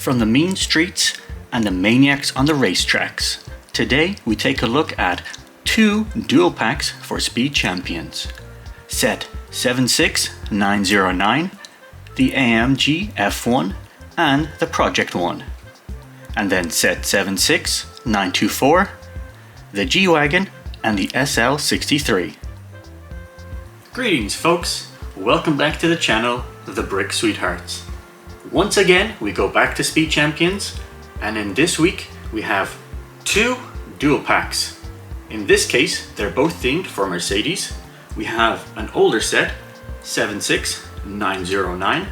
From the mean streets and the maniacs on the racetracks, today we take a look at two dual packs for Speed Champions. Set 76909, the AMG F1 and the Project 1. And then set 76924, the G-Wagon and the SL63. Greetings folks, welcome back to the channel, The Brick Sweethearts. Once again, we go back to Speed Champions, and in this week we have two dual packs. In this case, they're both themed for Mercedes. We have an older set, 76909,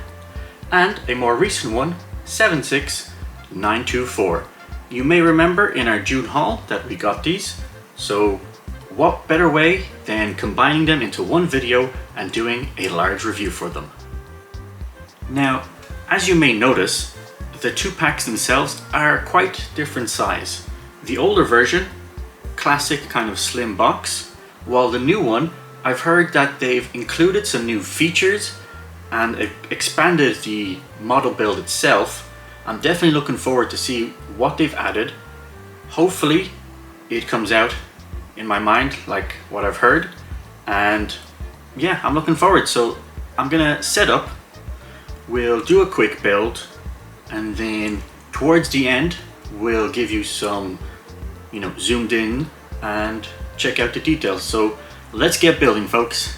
and a more recent one, 76924. You may remember in our June haul that we got these, so what better way than combining them into one video and doing a large review for them. Now, as you may notice, the two packs themselves are quite different size. The older version, classic kind of slim box, while the new one, I've heard that they've included some new features and expanded the model build itself. I'm definitely looking forward to see what they've added. Hopefully it comes out in my mind like what I've heard, and yeah, I'm looking forward. So I'm gonna set up, we'll do a quick build, and then towards the end we'll give you some, zoomed in and check out the details. So let's get building, folks.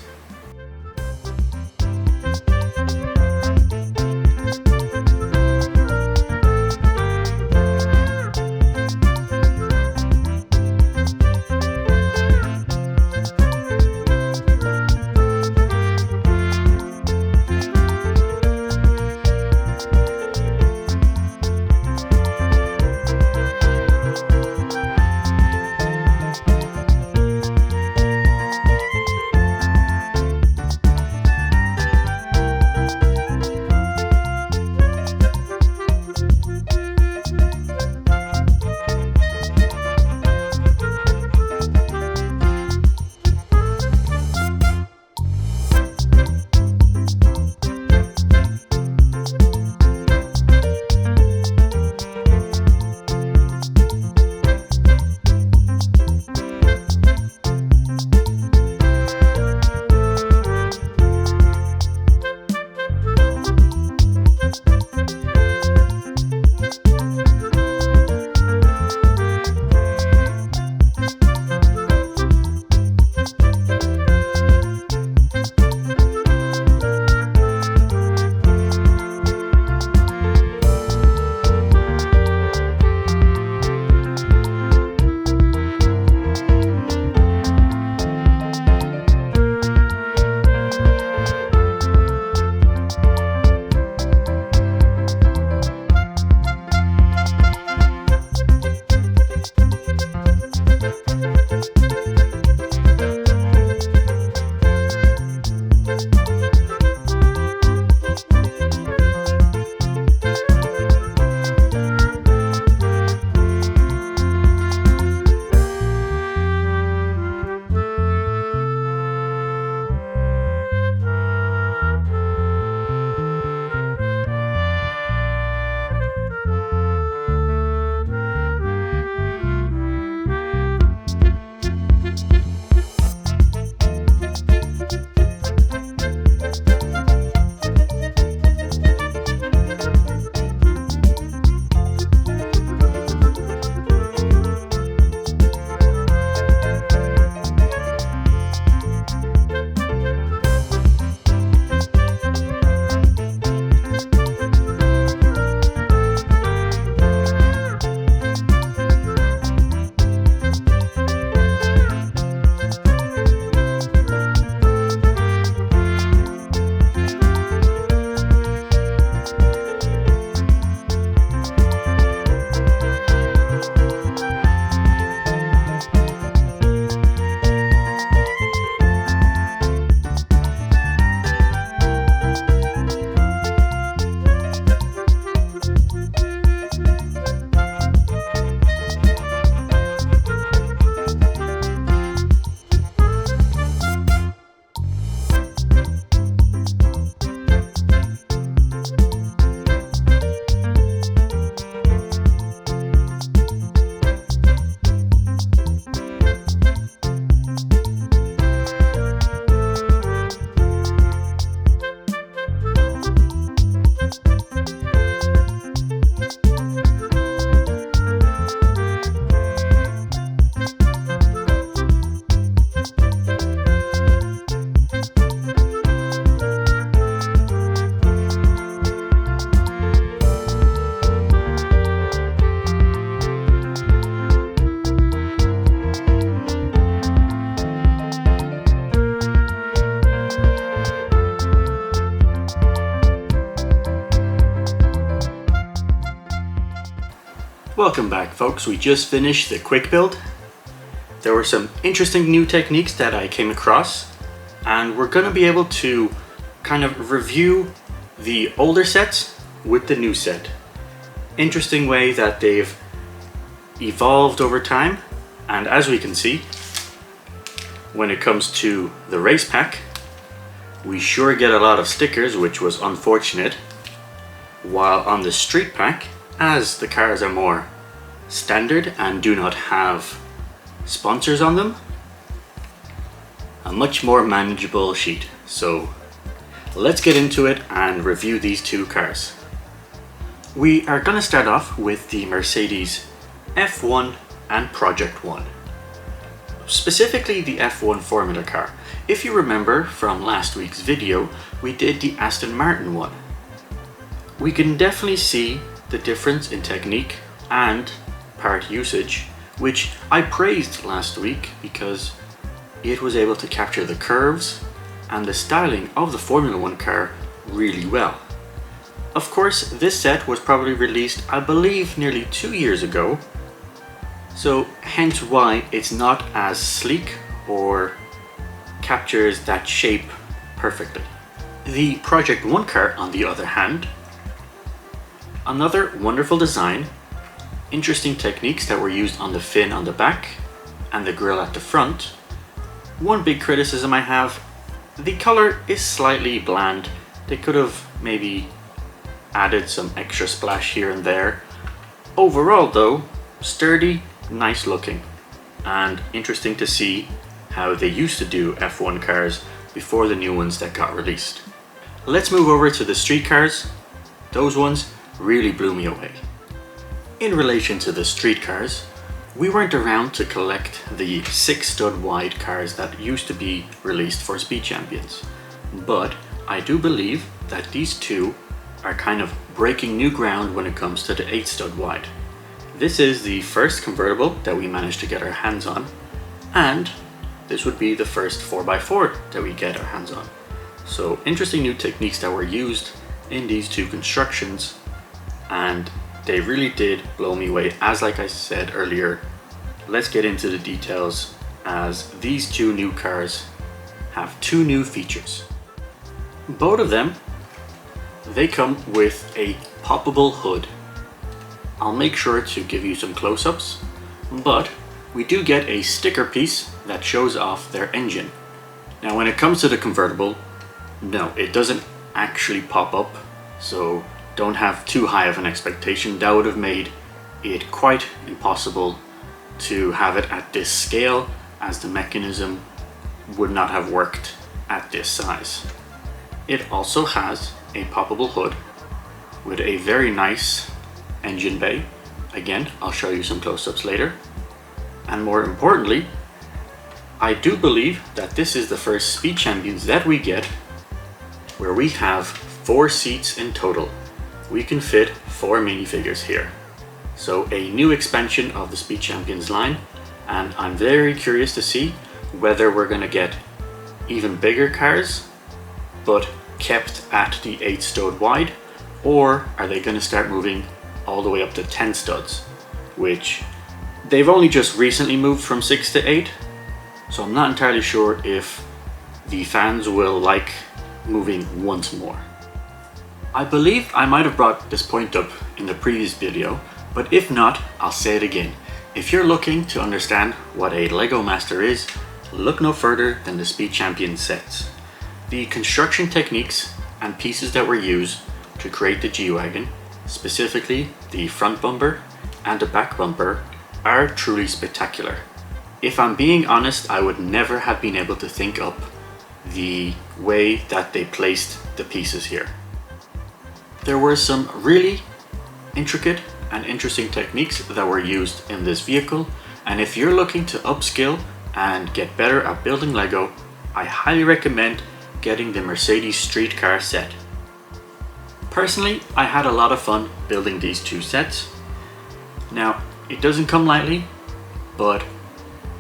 Welcome back, folks. We just finished the quick build. There were some interesting new techniques that I came across, and we're going to be able to kind of review the older sets with the new set. Interesting way that they've evolved over time, and as we can see, when it comes to the race pack, we sure get a lot of stickers, which was unfortunate, while on the street pack, as the cars are more standard and do not have sponsors on them, a much more manageable sheet. So let's get into it and review these two cars. We are going to start off with the Mercedes F1 and Project 1. Specifically the F1 Formula car. If you remember from last week's video, we did the Aston Martin one. We can definitely see the difference in technique and part usage, which I praised last week because it was able to capture the curves and the styling of the Formula 1 car really well. Of course, this set was probably released, I believe, nearly 2 years ago, so hence why it's not as sleek or captures that shape perfectly. The Project 1 car, on the other hand, another wonderful design, interesting techniques that were used on the fin on the back and the grille at the front. One big criticism I have, the color is slightly bland. They could have maybe added some extra splash here and there. Overall though, sturdy, nice looking, and interesting to see how they used to do F1 cars before the new ones that got released. Let's move over to the street cars. Those ones really blew me away. In relation to the street cars, we weren't around to collect the 6 stud wide cars that used to be released for Speed Champions, but I do believe that these two are kind of breaking new ground when it comes to the 8 stud wide. This is the first convertible that we managed to get our hands on, and this would be the first 4x4 that we get our hands on. So interesting new techniques that were used in these two constructions, and they really did blow me away. As like I said earlier, let's get into the details, as these two new cars have two new features. Both of them, they come with a poppable hood. I'll make sure to give you some close-ups, but we do get a sticker piece that shows off their engine. Now when it comes to the convertible, no, it doesn't actually pop up, so don't have too high of an expectation. That would have made it quite impossible to have it at this scale, as the mechanism would not have worked at this size. It also has a poppable hood with a very nice engine bay. Again, I'll show you some close-ups later. And more importantly, I do believe that this is the first Speed Champions that we get where we have 4 seats in total. We can fit 4 minifigures here. So a new expansion of the Speed Champions line, and I'm very curious to see whether we're going to get even bigger cars but kept at the 8 stud wide, or are they going to start moving all the way up to 10 studs, which they've only just recently moved from 6 to 8, so I'm not entirely sure if the fans will like moving once more. I believe I might have brought this point up in the previous video, but if not, I'll say it again. If you're looking to understand what a Lego Master is, look no further than the Speed Champions sets. The construction techniques and pieces that were used to create the G-Wagon, specifically the front bumper and the back bumper, are truly spectacular. If I'm being honest, I would never have been able to think up the way that they placed the pieces here. There were some really intricate and interesting techniques that were used in this vehicle, and if you're looking to upskill and get better at building Lego, I highly recommend getting the Mercedes street car set. Personally, I had a lot of fun building these two sets. Now, it doesn't come lightly, but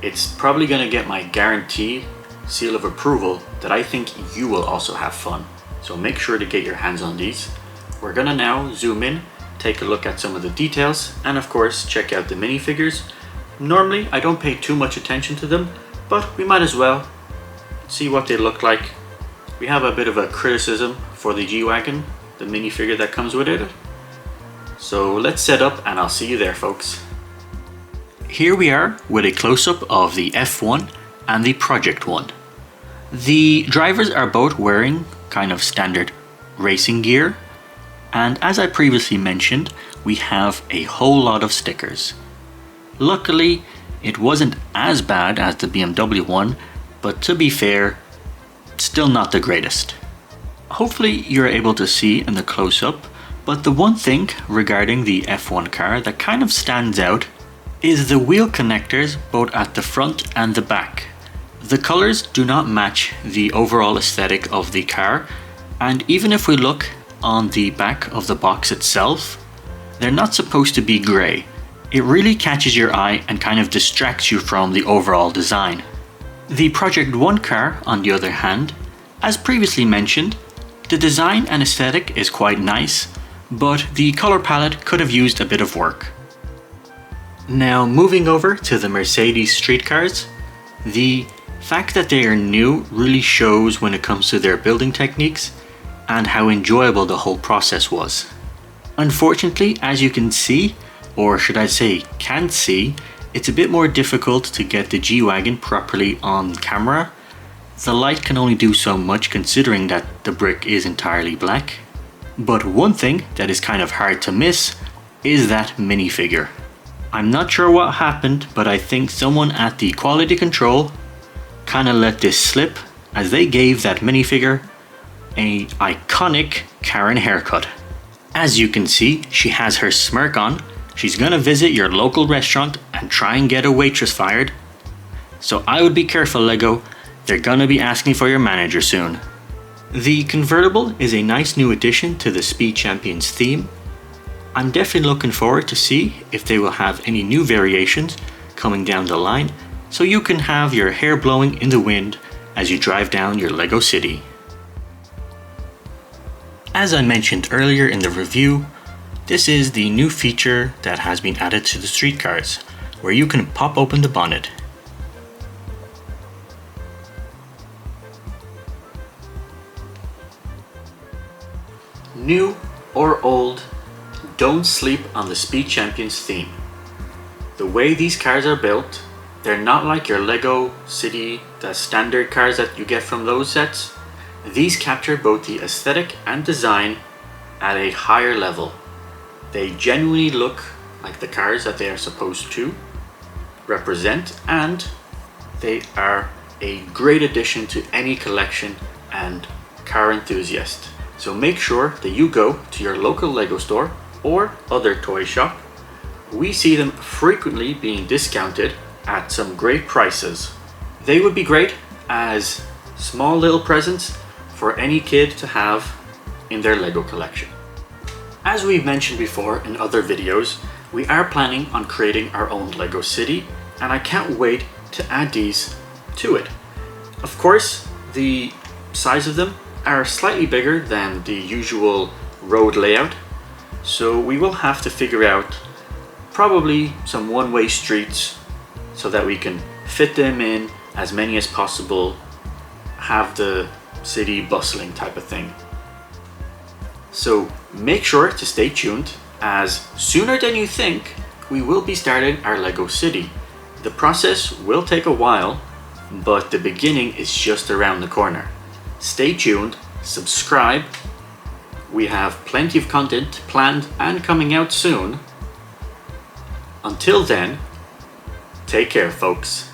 it's probably going to get my guarantee seal of approval that I think you will also have fun. So make sure to get your hands on these. We're gonna now zoom in take a look at some of the details, and of course check out the minifigures. Normally I don't pay too much attention to them, but we might as well see what they look like. We have a bit of a criticism for the G-Wagon, the minifigure that comes with it. So let's set up and I'll see you there, folks. Here we are with a close-up of the F1 and the Project 1. The drivers are both wearing kind of standard racing gear, and as I previously mentioned, we have a whole lot of stickers. Luckily, it wasn't as bad as the BMW one, but to be fair, still not the greatest. Hopefully you're able to see in the close-up, but the one thing regarding the F1 car that kind of stands out is the wheel connectors both at the front and the back. The colors do not match the overall aesthetic of the car, and even if we look on the back of the box itself, they're not supposed to be grey. It really catches your eye and kind of distracts you from the overall design. The Project 1 car, on the other hand, as previously mentioned, the design and aesthetic is quite nice, but the color palette could have used a bit of work. Now moving over to the Mercedes street cars, the fact that they are new really shows when it comes to their building techniques and how enjoyable the whole process was. Unfortunately, as you can see, or should I say can't see, it's a bit more difficult to get the G-Wagon properly on camera. The light can only do so much considering that the brick is entirely black. But one thing that is kind of hard to miss is that minifigure. I'm not sure what happened, but I think someone at the quality control kind of let this slip as they gave that minifigure an iconic Karen haircut. As you can see, she has her smirk on. She's gonna visit your local restaurant and try and get a waitress fired. So I would be careful, Lego. They're gonna be asking for your manager soon. The convertible is a nice new addition to the Speed Champions theme. I'm definitely looking forward to see if they will have any new variations coming down the line, so you can have your hair blowing in the wind as you drive down your Lego city. As I mentioned earlier in the review, this is the new feature that has been added to the street cars, where you can pop open the bonnet. New or old, don't sleep on the Speed Champions theme. The way these cars are built, they're not like your Lego City, the standard cars that you get from those sets. These capture both the aesthetic and design at a higher level. They genuinely look like the cars that they are supposed to represent, and they are a great addition to any collection and car enthusiast. So make sure that you go to your local Lego store or other toy shop. We see them frequently being discounted at some great prices. They would be great as small little presents for any kid to have in their Lego collection. As we've mentioned before in other videos, we are planning on creating our own Lego city, and I can't wait to add these to it. Of course, the size of them are slightly bigger than the usual road layout, so we will have to figure out probably some one-way streets so that we can fit them in as many as possible, have the city bustling type of thing. So make sure to stay tuned, as sooner than you think we will be starting our Lego city. The process will take a while, but the beginning is just around the corner. Stay tuned, subscribe. We have plenty of content planned and coming out soon. Until then, take care, folks.